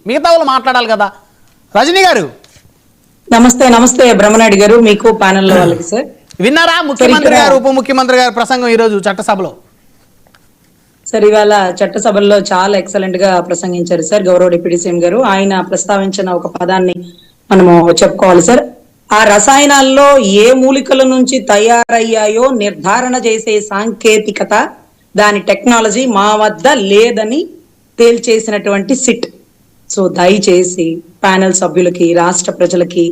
మిగతా వాళ్ళు మాట్లాడాలి కదా. రజనీ గారు నమస్తే. నమస్తే బ్రహ్మనాయుడు గారు, మీకు ప్యానెల్లో వాళ్ళకి. సార్ విన్నారా ముఖ్యమంత్రి గారు ఉప ముఖ్యమంత్రి గారు ప్రసంగం ఈరోజు చట్టసభలో? సార్ ఇవాళ చట్టసభల్లో చాలా ఎక్సలెంట్ గా ప్రసంగించారు సార్ గౌరవ డిప్యూటీ సీఎం గారు. ఆయన ప్రస్తావించిన ఒక పదాన్ని మనము చెప్పుకోవాలి సార్. ఆ రసాయనాల్లో ఏ మూలికల నుంచి తయారయ్యాయో నిర్ధారణ చేసే సాంకేతికత, దాని టెక్నాలజీ మా వద్ద లేదని తేల్చేసినటువంటి సిట్. సో దయచేసి ప్యానెల్ సభ్యులకి, రాష్ట్ర ప్రజలకి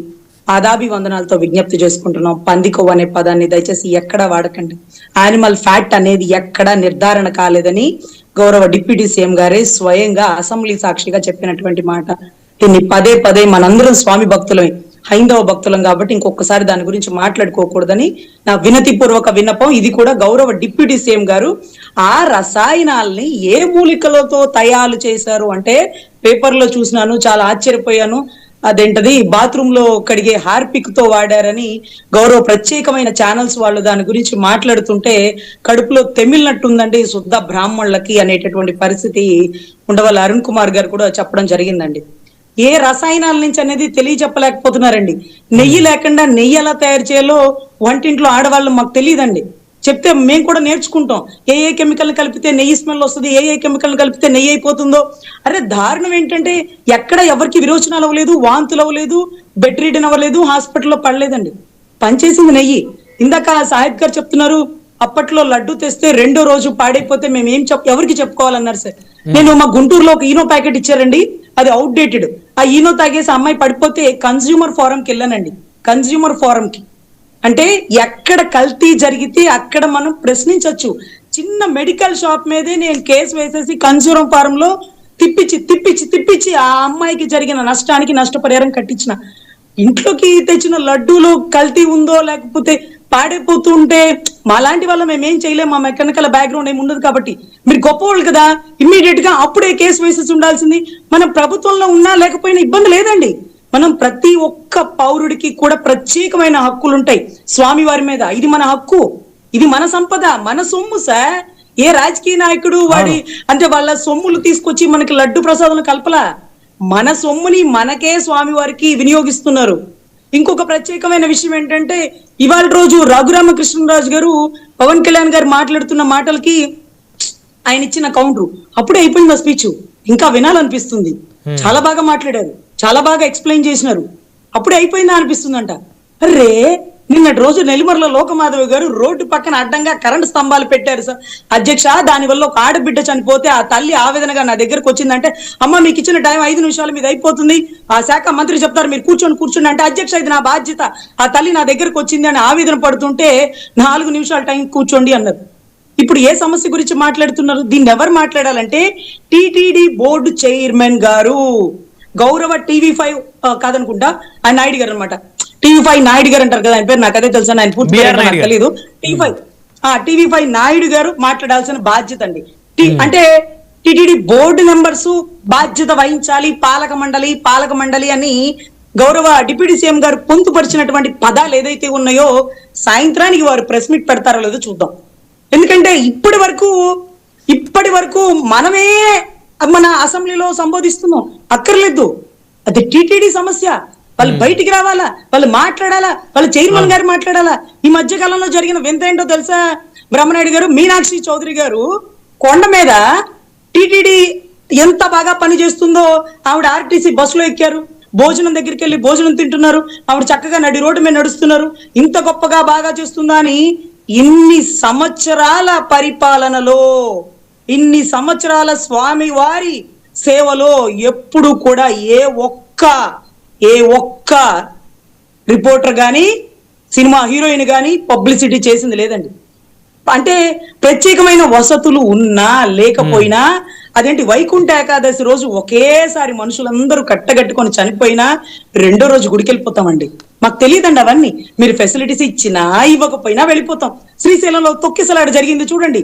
పాదాభివందనాలతో విజ్ఞప్తి చేసుకుంటున్నాం. పందికొవ్వు అనే పదాన్ని దయచేసి ఎక్కడా వాడకండి. యానిమల్ ఫ్యాట్ అనేది ఎక్కడా నిర్ధారణ కాలేదని గౌరవ డిప్యూటీ సీఎం గారే స్వయంగా అసెంబ్లీ సాక్షిగా చెప్పినటువంటి మాట. దీన్ని పదే పదే మనందరం స్వామి భక్తులమే, హైందవ భక్తులం కాబట్టి ఇంకొకసారి దాని గురించి మాట్లాడుకోకూడదని నా వినతి పూర్వక విన్నపం. ఇది కూడా గౌరవ డిప్యూటీ సీఎం గారు ఆ రసాయనాల్ని ఏ మూలికలతో తయారు చేశారు అంటే పేపర్లో చూసినాను, చాలా ఆశ్చర్యపోయాను. అదేంటది బాత్రూమ్ లో కడిగే హార్పిక్ తో వాడారని గౌరవ ప్రత్యేకమైన ఛానల్స్ వాళ్ళు దాని గురించి మాట్లాడుతుంటే కడుపులో తెమిలినట్టుందండి శుద్ధ బ్రాహ్మణులకి అనేటటువంటి పరిస్థితి ఉండవల్ల అరుణ్ కుమార్ గారు కూడా చెప్పడం జరిగిందండి. ఏ రసాయనాల నుంచి అనేది తెలియచెప్పలేకపోతున్నారండి. నెయ్యి లేకుండా నెయ్యి ఎలా తయారు చేయాలో వంటింట్లో ఆడవాళ్ళు మాకు తెలియదండి. చెప్తే మేము కూడా నేర్చుకుంటాం. ఏ కెమికల్ కలిపితే నెయ్యి స్మెల్ వస్తుంది, ఏ కెమికల్ కలిపితే నెయ్యి అయిపోతుందో. అరే దారుణం ఏంటంటే ఎక్కడ ఎవరికి విరోచనాలు అవ్వలేదు, వాంతులు అవ్వలేదు, బెడ్ రీడన్ అవ్వలేదు, హాస్పిటల్లో పడలేదండి. పనిచేసింది నెయ్యి. ఇందాక సాహిబ్ గారు చెప్తున్నారు అప్పట్లో లడ్డు తెస్తే రెండో రోజు పాడైపోతే మేము ఎవరికి చెప్పుకోవాలన్నారు సార్. నేను మా గుంటూరులో ఒక ఈనో ప్యాకెట్ ఇచ్చారండి, అది అవుట్ డేటెడ్. ఆ ఈనో తాగేసి అమ్మాయి పడిపోతే కన్స్యూమర్ ఫోరంకి వెళ్ళానండి. కన్స్యూమర్ ఫోరంకి అంటే ఎక్కడ కల్తీ జరిగితే అక్కడ మనం ప్రశ్నించవచ్చు. చిన్న మెడికల్ షాప్ మీదే నేను కేసు వేసేసి కన్స్యూమర్ ఫారంలో తిప్పించి ఆ అమ్మాయికి జరిగిన నష్టానికి నష్టపరిహారం కట్టించిన. ఇంట్లోకి తెచ్చిన లడ్డూలో కల్తీ ఉందో లేకపోతే పాడైపోతుంటే మాలాంటి వల్ల మేమేం చేయలేము, మా మెకానికల్ బ్యాక్గ్రౌండ్ ఏమి ఉండదు కాబట్టి. మీరు గొప్పవాళ్ళు కదా, ఇమ్మీడియట్ గా అప్పుడే కేసు వేసేసి ఉండాల్సింది. మనం ప్రభుత్వంలో ఉన్నా లేకపోయినా ఇబ్బంది లేదండి. మనం ప్రతి ఒక్క పౌరుడికి కూడా ప్రత్యేకమైన హక్కులు ఉంటాయి స్వామి వారి మీద. ఇది మన హక్కు, ఇది మన సంపద, మన సొమ్ము సార్. ఏ రాజకీయ నాయకుడు వాడి అంటే వాళ్ళ సొమ్ములు తీసుకొచ్చి మనకి లడ్డు ప్రసాదం కల్పలా. మన సొమ్ముని మనకే స్వామి వారికి వినియోగిస్తున్నారు. ఇంకొక ప్రత్యేకమైన విషయం ఏంటంటే ఇవాళ రోజు రఘురామకృష్ణరాజు గారు పవన్ కళ్యాణ్ గారు మాట్లాడుతున్న మాటలకి ఆయన ఇచ్చిన కౌంటర్ అప్పుడే అయిపోయింది. ఆ స్పీచ్ ఇంకా వినాలనిపిస్తుంది. చాలా బాగా మాట్లాడారు, చాలా బాగా ఎక్స్ప్లెయిన్ చేసినారు. అప్పుడే అయిపోయిందా అనిపిస్తుందంట. అరే నిన్నటి రోజు నెల్లిమర్ల లోకమాధవి గారు రోడ్డు పక్కన అడ్డంగా కరెంట్ స్తంభాలు పెట్టారు సార్ అధ్యక్ష. దానివల్ల ఒక ఆడబిడ్డ చనిపోతే ఆ తల్లి ఆవేదనగా నా దగ్గరకు వచ్చిందంటే, అమ్మ మీకు ఇచ్చిన టైం 5 నిమిషాలు మీద అయిపోతుంది, ఆ శాఖ మంత్రి చెప్తారు మీరు కూర్చోండి అంటే, అధ్యక్ష ఇది నా బాధ్యత, ఆ తల్లి నా దగ్గరకు వచ్చింది అని ఆవేదన పడుతుంటే 4 నిమిషాలు టైం కూర్చోండి అన్నారు. ఇప్పుడు ఏ సమస్య గురించి మాట్లాడుతున్నారు? దీన్ని ఎవరు మాట్లాడాలంటే టిటిడి బోర్డు చైర్మన్ గారు, గౌరవ టీవీ5 కాదనుకుంటా ఆయన నాయుడు గారు అనమాట. టీవీ5 నాయుడు గారు అంటారు కదా ఆయన పేరు, నాకు అదే తెలుసు, ఆయన పూర్తి నాకు తెలియదు. టీవీ5 నాయుడు గారు మాట్లాడాల్సిన బాధ్యత అండి. అంటే టిటిడి బోర్డు మెంబర్స్ బాధ్యత వహించాలి, పాలక మండలి అని గౌరవ డిప్యూటీ సీఎం గారు పొందుపరిచినటువంటి పదాలు ఏదైతే ఉన్నాయో సాయంత్రానికి వారు ప్రెస్ మీట్ పెడతారో లేదో చూద్దాం. ఎందుకంటే ఇప్పటి వరకు మనమే మన అసెంబ్లీలో సంబోధిస్తున్నాం. అక్కర్లేదు, అది టిటిడి సమస్య. వాళ్ళు బయటికి రావాలా, వాళ్ళు మాట్లాడాలా, వాళ్ళు చైర్మన్ గారు మాట్లాడాలా. ఈ మధ్య కాలంలో జరిగిన వింత ఏంటో తెలుసా బ్రహ్మనాయుడు గారు? మీనాక్షి చౌదరి గారు కొండ మీద టిటిడి ఎంత బాగా పని చేస్తుందో ఆవిడ ఆర్టీసీ బస్సులో ఎక్కారు, భోజనం దగ్గరికి వెళ్ళి భోజనం తింటున్నారు, ఆవిడ చక్కగా నడి రోడ్డు మీద నడుస్తున్నారు. ఇంత గొప్పగా బాగా చేస్తుందా అని ఇన్ని సంవత్సరాల పరిపాలనలో, ఇన్ని సంవత్సరాల స్వామి వారి సేవలో ఎప్పుడు కూడా ఏ ఒక్క రిపోర్టర్ గాని, సినిమా హీరోయిన్ గాని పబ్లిసిటీ చేసింది లేదండి. అంటే ప్రత్యేకమైన వసతులు ఉన్నా లేకపోయినా, అదేంటి వైకుంఠ ఏకాదశి రోజు ఒకేసారి మనుషులందరూ కట్టగట్టుకొని చనిపోయినా రెండో రోజు గుడికి వెళ్ళిపోతామండి. మాకు తెలియదండి అవన్నీ. మీరు ఫెసిలిటీస్ ఇచ్చినా ఇవ్వకపోయినా వెళ్ళిపోతాం. శ్రీశైలంలో తొక్కిసలాట జరిగింది చూడండి.